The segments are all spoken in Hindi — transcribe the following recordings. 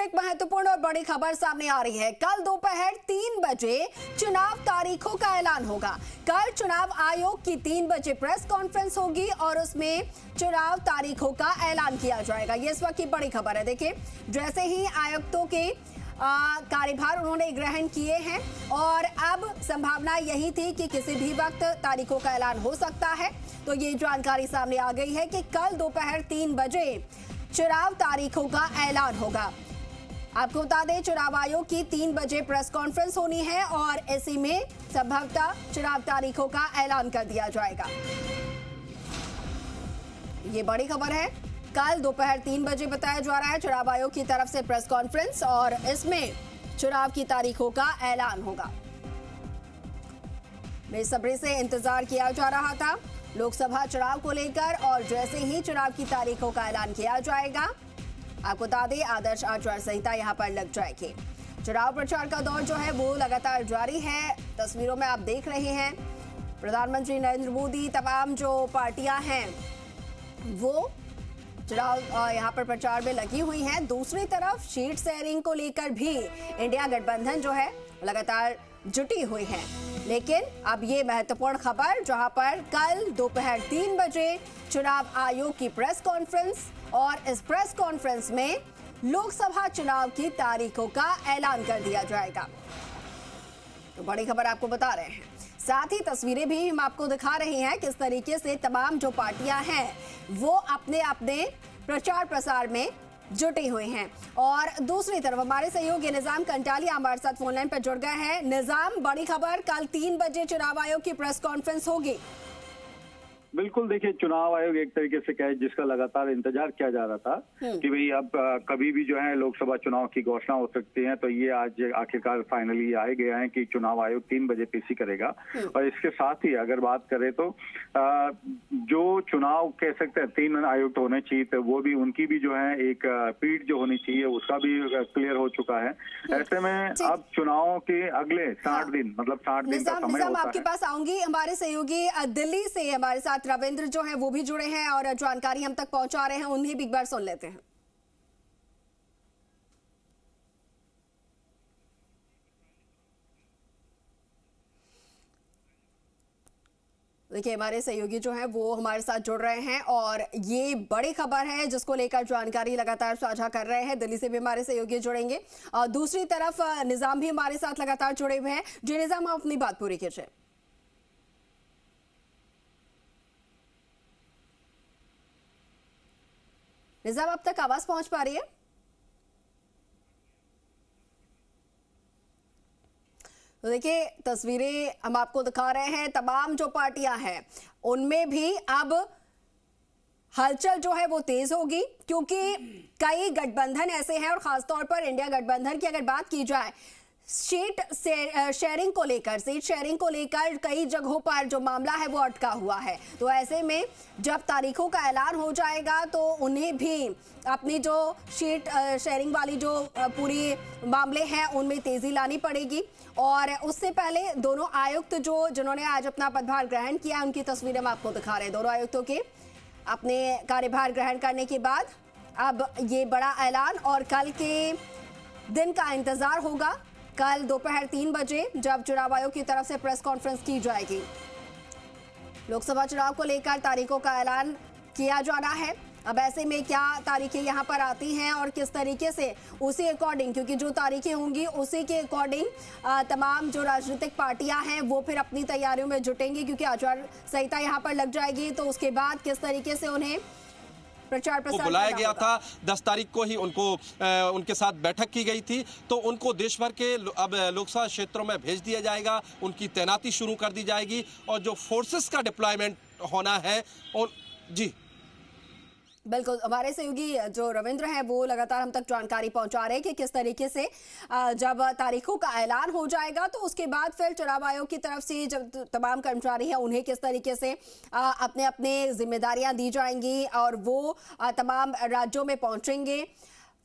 एक महत्वपूर्ण और बड़ी खबर सामने आ रही है। कल दोपहर 3 बजे चुनाव तारीखों का ऐलान होगा। कल चुनाव आयोग की 3 बजे प्रेस कॉन्फ्रेंस होगी और उसमें चुनाव तारीखों का ऐलान किया जाएगा। ये इस वक्त की बड़ी खबर है। देखिए, जैसे ही आयुक्तों के कार्यभार उन्होंने ग्रहण किए हैं और अब संभावना यही थी कि किसी भी वक्त तारीखों का ऐलान हो सकता है। तो ये जानकारी सामने आ गई है कि कल दोपहर 3 बजे चुनाव तारीखों का ऐलान होगा। आपको बता दें, चुनाव आयोग की 3 बजे प्रेस कॉन्फ्रेंस होनी है और इसी में संभवतः चुनाव तारीखों का ऐलान कर दिया जाएगा। ये बड़ी खबर है। कल दोपहर 3 बजे बताया जा रहा है चुनाव आयोग की तरफ से प्रेस कॉन्फ्रेंस और इसमें चुनाव की तारीखों का ऐलान होगा। बेसब्री से इंतजार किया जा रहा था लोकसभा चुनाव को लेकर और जैसे ही चुनाव की तारीखों का ऐलान किया जाएगा, आपको बता दें आदर्श आचार संहिता यहां पर लग जाएगी। चुनाव प्रचार का दौर जो है वो लगातार जारी है। तस्वीरों में आप देख रहे हैं प्रधानमंत्री नरेंद्र मोदी, तमाम जो पार्टियां हैं वो चुनाव यहाँ पर प्रचार में लगी हुई हैं। दूसरी तरफ सीट शेयरिंग को लेकर भी इंडिया गठबंधन जो है लगातार जुटी हुई है। लेकिन अब ये महत्वपूर्ण खबर, जहां पर कल दोपहर 3 बजे चुनाव आयोग की प्रेस कॉन्फ्रेंस और इस प्रेस कॉन्फ्रेंस में लोकसभा चुनाव की तारीखों का ऐलान कर दिया जाएगा। तो बड़ी खबर आपको बता रहे हैं। साथ ही तस्वीरें भी हम आपको दिखा रहे हैं किस तरीके से तमाम जो पार्टियां हैं वो अपने अपने प्रचार प्रसार में जुटी हुई हैं। और दूसरी तरफ हमारे सहयोगी निजाम कंटालिया हमारे साथ फोन लाइन पर जुड़ गए हैं। निजाम, बड़ी खबर, कल 3 बजे चुनाव आयोग की प्रेस कॉन्फ्रेंस होगी। बिल्कुल, देखिए, चुनाव आयोग एक तरीके से क्या है, जिसका लगातार इंतजार किया जा रहा था कि भाई अब कभी भी जो है लोकसभा चुनाव की घोषणा हो सकती है। तो ये आज आखिरकार फाइनली आए गया है कि चुनाव आयोग 3 बजे पीसी करेगा। और इसके साथ ही अगर बात करें तो जो चुनाव कह सकते हैं 3 आयुक्त होने चाहिए, तो वो भी उनकी भी जो है एक पीठ जो होनी चाहिए उसका भी क्लियर हो चुका है। ऐसे में अब चुनाव के अगले 60 दिन, मतलब 60 दिन का समय होता है। आपके पास आऊंगी। हमारे सहयोगी दिल्ली से हमारे साथ रविंद्र जो है वो भी जुड़े हैं और जानकारी हम तक पहुंचा रहे हैं, उन्हें भी एक बार सुन लेते हैं। देखिए, हमारे सहयोगी जो है वो हमारे साथ जुड़ रहे हैं और ये बड़ी खबर है जिसको लेकर जानकारी लगातार साझा कर रहे हैं। दिल्ली से भी हमारे सहयोगी जुड़ेंगे और दूसरी तरफ निजाम भी हमारे साथ लगातार जुड़े हुए हैं। जी निजाम, आप अपनी बात पूरी कीजिए। निजाम, अब तक आवाज पहुंच पा रही है? तो देखिए, तस्वीरें हम आपको दिखा रहे हैं। तमाम जो पार्टियां हैं उनमें भी अब हलचल जो है वो तेज होगी, क्योंकि कई गठबंधन ऐसे हैं और खासतौर पर इंडिया गठबंधन की अगर बात की जाए, सीट शेयरिंग को लेकर कई जगहों पर जो मामला है वो अटका हुआ है। तो ऐसे में जब तारीखों का ऐलान हो जाएगा तो उन्हें भी अपनी जो सीट शेयरिंग वाली जो पूरी मामले हैं उनमें तेजी लानी पड़ेगी। और उससे पहले दोनों आयुक्त जिन्होंने आज अपना पदभार ग्रहण किया, उनकी तस्वीरें हम आपको दिखा रहे हैं। दोनों आयुक्तों के अपने कार्यभार ग्रहण करने के बाद अब ये बड़ा ऐलान और कल के दिन का इंतजार होगा। कल दोपहर 3 बजे जब चुनाव आयोग की तरफ से प्रेस कॉन्फ्रेंस की जाएगी, लोकसभा चुनाव को लेकर तारीखों का ऐलान किया जाना है। अब ऐसे में क्या तारीखें यहां पर आती हैं और किस तरीके से उसी अकॉर्डिंग, क्योंकि जो तारीखें होंगी उसी के अकॉर्डिंग तमाम जो राजनीतिक पार्टियां हैं वो फिर अपनी तैयारियों में जुटेंगी, क्योंकि आचार संहिता यहां पर लग जाएगी। तो उसके बाद किस तरीके से उन्हें प्रचार प्रसार बुलाया गया था। 10 तारीख को ही उनको उनके साथ बैठक की गई थी। तो उनको देश भर के अब लोकसभा क्षेत्रों में भेज दिया जाएगा, उनकी तैनाती शुरू कर दी जाएगी और जो फोर्सेस का डिप्लॉयमेंट होना है। और जी बिल्कुल, हमारे सहयोगी जो रविंद्र हैं वो लगातार हम तक जानकारी पहुंचा रहे हैं कि किस तरीके से जब तारीखों का ऐलान हो जाएगा तो उसके बाद फिर चुनाव आयोग की तरफ से जब तमाम कर्मचारी हैं उन्हें किस तरीके से अपने अपने जिम्मेदारियां दी जाएंगी और वो तमाम राज्यों में पहुंचेंगे।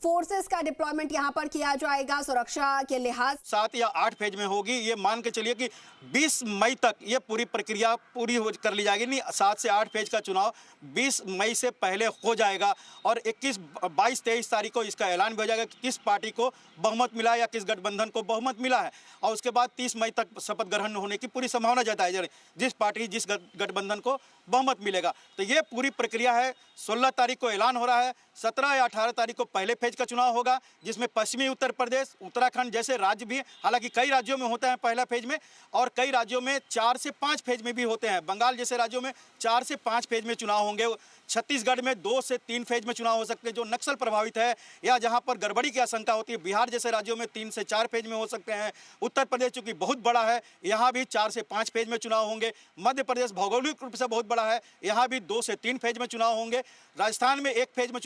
फोर्सेस का डिप्लॉयमेंट यहाँ पर किया जाएगा सुरक्षा के लिहाज 7 या 8 फेज में होगी। ये मान के चलिए कि 20 मई तक ये पूरी प्रक्रिया पूरी कर ली जाएगी। नहीं, 7 से 8 फेज का चुनाव 20 मई से पहले हो जाएगा और 22-23 तारीख को इसका ऐलान भी हो जाएगा कि किस पार्टी को बहुमत मिला है या किस गठबंधन को बहुमत मिला है। और उसके बाद 30 मई तक शपथ ग्रहण होने की पूरी संभावना जताई जा रही है, जिस पार्टी जिस गठबंधन को बहुमत मिलेगा। तो ये पूरी प्रक्रिया है। 16 तारीख को ऐलान हो रहा है, 17 या 18 तारीख को पहले फेज का चुनाव होगा, जिसमें पश्चिमी उत्तर प्रदेश, उत्तराखंड जैसे राज्य भी, हालांकि कई राज्यों में होते हैं पहला फेज में और कई राज्यों में 4 से 5 फेज में भी होते हैं। बंगाल जैसे राज्यों में 4 से 5 फेज में चुनाव होंगे। छत्तीसगढ़ में 2 से 3 फेज में चुनाव हो सकते हैं जो नक्सल प्रभावित है या जहां पर गड़बड़ी की आशंका होती है। बिहार जैसे राज्यों में 3 से 4 फेज में हो सकते हैं। उत्तर प्रदेश चूंकि बहुत बड़ा है, यहाँ भी 4 से 5 फेज में चुनाव होंगे। मध्य प्रदेश भौगोलिक रूप से बहुत बड़ा है, यहाँ भी 2 से 3 फेज में चुनाव होंगे। राजस्थान में 1 फेज में